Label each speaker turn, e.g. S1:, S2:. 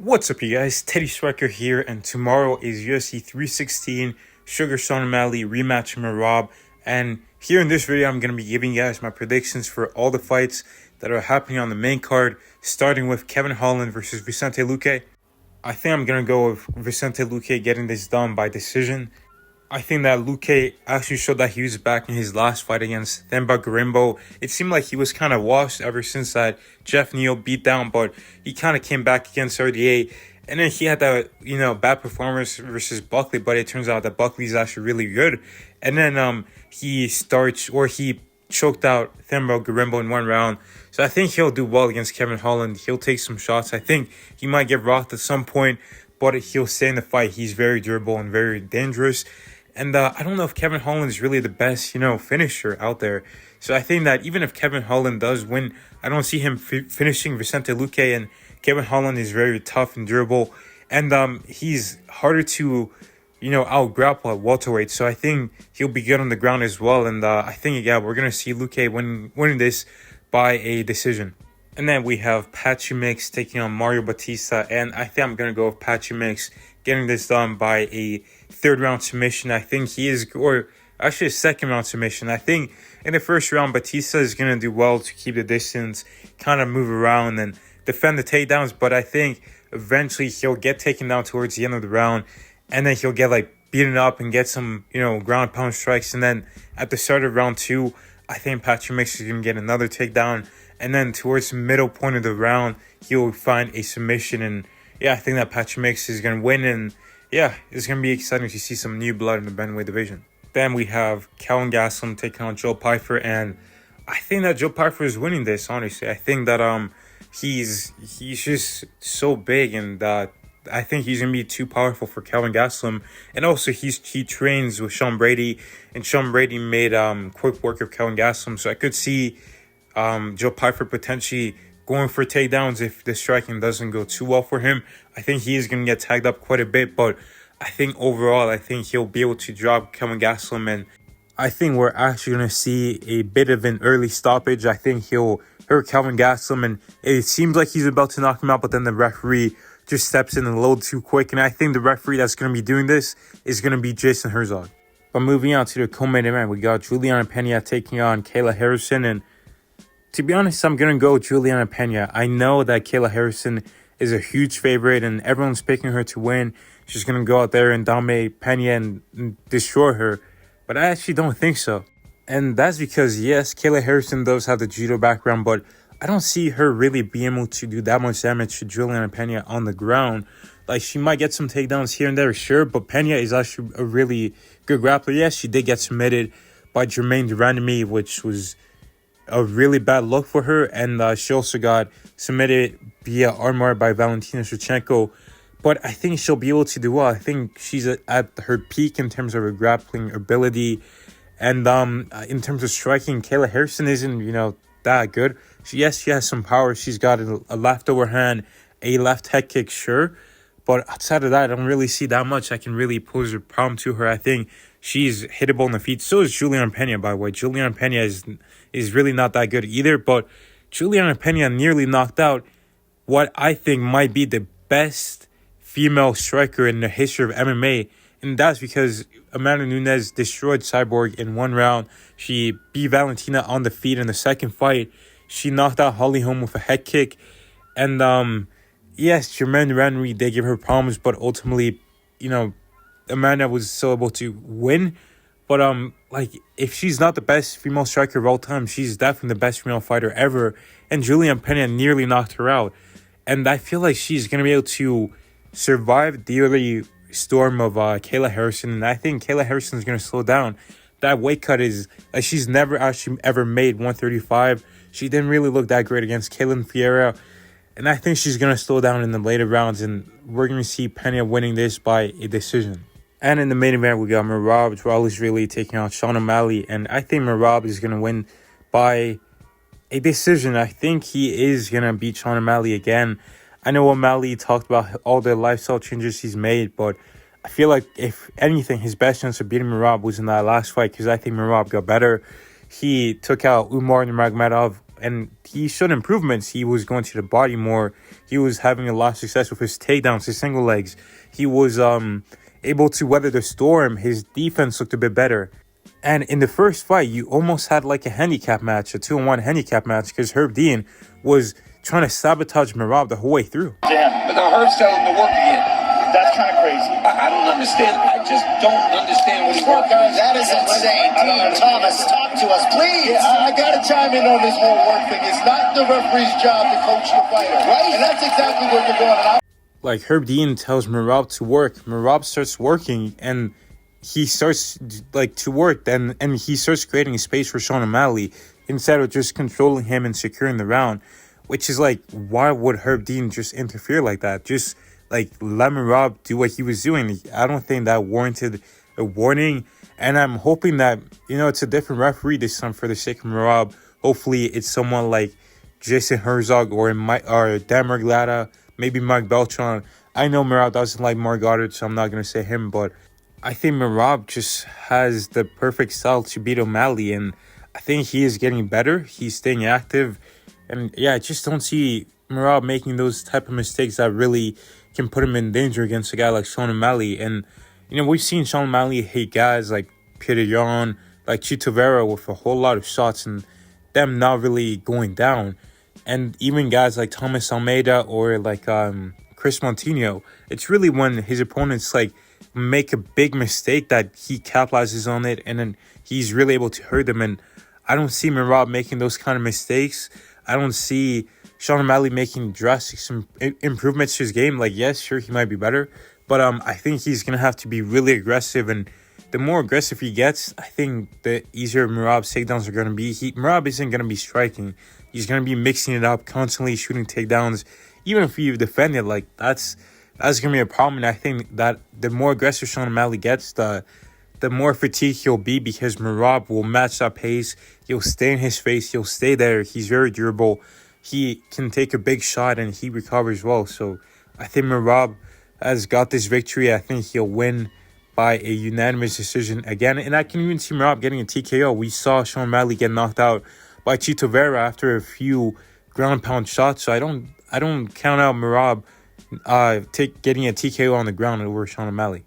S1: What's up, you guys? Teddy Striker here, and tomorrow is UFC 316 Sugar Sean O'Malley rematch with Rob. And here in this video, I'm going to be giving you guys my predictions for all the fights that are happening on the main card, starting with Kevin Holland versus Vicente Luque. I think I'm going to go with Vicente Luque getting this done by decision. I think that Luque actually showed that he was back in his last fight against Themba Gorimbo. It seemed like he was kind of washed ever since that Jeff Neal beatdown, but he kind of came back against RDA. And then he had that, bad performance versus Buckley, but it turns out that Buckley's actually really good. And then he choked out Themba Gorimbo in one round. So I think he'll do well against Kevin Holland. He'll take some shots. I think he might get rocked at some point, but he'll stay in the fight. He's very durable and very dangerous. And I don't know if Kevin Holland is really the best, finisher out there. So I think that even if Kevin Holland does win, I don't see him finishing Vicente Luque. And Kevin Holland is very tough and durable. And he's harder to, out-grapple at welterweight. So I think he'll be good on the ground as well. And I think, we're going to see Luque winning this by a decision. And then we have Patchy Mix taking on Mario Batista. And I think I'm going to go with Patchy Mix getting this done by a third-round submission. I think a second-round submission. I think in the first round, Batista is going to do well to keep the distance, kind of move around and defend the takedowns. But I think eventually he'll get taken down towards the end of the round, and then he'll get beaten up and get some, ground pound strikes. And then at the start of round two, I think Patchy Mix is going to get another takedown. And then towards the middle point of the round, he'll find a submission. And I think that Patchy Mix is going to win. And it's going to be exciting to see some new blood in the bantamweight division. Then we have Kelvin Gastelum taking on Joe Pyfer. And I think that Joe Pyfer is winning this, honestly. I think that he's just so big, and I think he's going to be too powerful for Kelvin Gastelum. And also, he trains with Sean Brady, and Sean Brady made quick work of Kelvin Gastelum. So I could see Joe Pyfer potentially going for takedowns if the striking doesn't go too well for him. I think he is going to get tagged up quite a bit, but I think overall, I think he'll be able to drop Kelvin Gastelum, and I think we're actually going to see a bit of an early stoppage. I think he'll hurt Kelvin Gastelum, and it seems like he's about to knock him out, but then the referee just steps in a little too quick, and I think the referee that's going to be doing this is going to be Jason Herzog. But moving on to the co-main event, we got Juliana Pena taking on Kayla Harrison, and to be honest, I'm going to go Juliana Pena. I know that Kayla Harrison is a huge favorite and everyone's picking her to win. She's going to go out there and dominate Pena and destroy her. But I actually don't think so. And that's because, yes, Kayla Harrison does have the judo background, but I don't see her really being able to do that much damage to Juliana Pena on the ground. She might get some takedowns here and there, sure, but Pena is actually a really good grappler. Yes, she did get submitted by Jermaine Durandamy, which was a really bad look for her, and she also got submitted via armbar by Valentina Shevchenko, but I think she'll be able to do well. I think she's at her peak in terms of her grappling ability, and in terms of striking, Kayla Harrison isn't that good. She has some power. She's got a left overhand, a left head kick, sure, but outside of that, I don't really see that much I can really pose a problem to her. I think she's hittable in the feet. So is Juliana Pena, by the way. Juliana Pena is really not that good either, but Juliana Pena nearly knocked out what I think might be the best female striker in the history of MMA, and that's because Amanda Nunes destroyed Cyborg in one round. She beat Valentina on the feet in the second fight. She knocked out Holly Holm with a head kick, and yes, Jermaine Durandamy did give her problems, but ultimately, Amanda was still able to win. But if she's not the best female striker of all time, she's definitely the best female fighter ever. And Juliana Pena nearly knocked her out. And I feel like she's going to be able to survive the early storm of Kayla Harrison. And I think Kayla Harrison is going to slow down. That weight cut is, she's never actually ever made 135. She didn't really look that great against Kaylin Ferreira. And I think she's going to slow down in the later rounds. And we're going to see Pena winning this by a decision. And in the main event, we got Merab Dvalishvili taking on Sean O'Malley. And I think Merab is going to win by a decision. I think he is going to beat Sean O'Malley again. I know O'Malley talked about all the lifestyle changes he's made, but I feel like if anything, his best chance of beating Merab was in that last fight, because I think Merab got better. He took out Umar Nurmagomedov and he showed improvements. He was going to the body more. He was having a lot of success with his takedowns, his single legs. He was able to weather the storm. His defense looked a bit better. And in the first fight, you almost had like a handicap match, a 2-on-1 handicap match, because Herb Dean was trying to sabotage Merab the whole way through.
S2: Damn, but now Herb's telling him to work again. That's kind of crazy. I don't understand. I just don't understand what he's working.
S3: That is insane. Thomas, talk to us, please. Yeah, I got to chime in on this whole work thing. It's not the referee's job to coach the fighter, right? And that's exactly what you're doing.
S1: Like, Herb Dean tells Merab to work. Merab starts working, and he starts like to work, and he starts creating a space for Sean O'Malley instead of just controlling him and securing the round, which is like, why would Herb Dean just interfere like that? Just like let Merab do what he was doing. I don't think that warranted a warning, and I'm hoping that, you know, it's a different referee this time for the sake of Merab. Hopefully it's someone like Jason Herzog or Dan Merglada, maybe Mike Beltran. I know Merab doesn't like Mark Goddard, so I'm not going to say him, but I think Merab just has the perfect style to beat O'Malley, and I think he is getting better. He's staying active, and yeah, I just don't see Merab making those type of mistakes that really can put him in danger against a guy like Sean O'Malley. And, you know, we've seen Sean O'Malley hit guys like Peter Yan, like Chito Vera with a whole lot of shots and them not really going down. And even guys like Thomas Almeida or like Chris Montino, it's really when his opponents like make a big mistake that he capitalizes on it, and then he's really able to hurt them. And I don't see Merab making those kind of mistakes. I don't see Sean O'Malley making drastic improvements to his game. Like, yes, sure, he might be better, but I think he's going to have to be really aggressive, and the more aggressive he gets, I think the easier Merab's takedowns are going to be. Merab isn't going to be striking. He's going to be mixing it up, constantly shooting takedowns. Even if you defend it, like, that's going to be a problem, and I think that the more aggressive Sean O'Malley gets, the more fatigued he'll be, because Merab will match that pace. He'll stay in his face. He'll stay there. He's very durable. He can take a big shot, and he recovers well. So I think Merab has got this victory. I think he'll win by a unanimous decision again. And I can even see Merab getting a TKO. We saw Sean O'Malley get knocked out by Chito Vera after a few ground pound shots. So I don't count out Merab getting a TKO on the ground over Sean O'Malley.